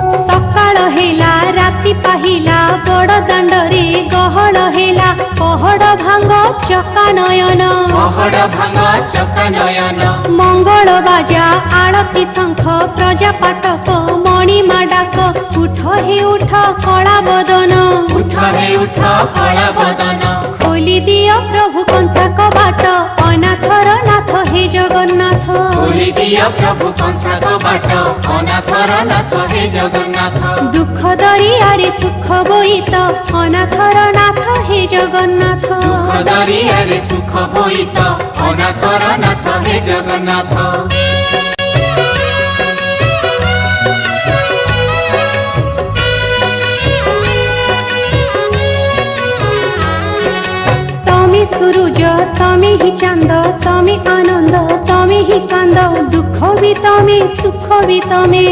सकाळ हेला राति पाहिला बड़ दाण्डरे गहळ हेला पहड़ भांग चका नयन मंगल बाजा आळती शंख प्रजा पाटक मणिमा डाक उठ हे उठ कला बदन खोली दियो प्रभु कंसा कबाट अनाथर नाथ हे जगन्नाथ खोली दियो प्रभु कंसा कबाट अनाथर नाथ हे जगन्नाथ दुख दरियारे सुख बोईत अनाथर नाथ हे जगन्नाथ दुख दरियारे सुख बोईत अनाथर नाथ हे जगन्नाथ सूरज तमे ही चांद तमे आनंद तमे ही कांद दुख भी तमे सुख भी तमे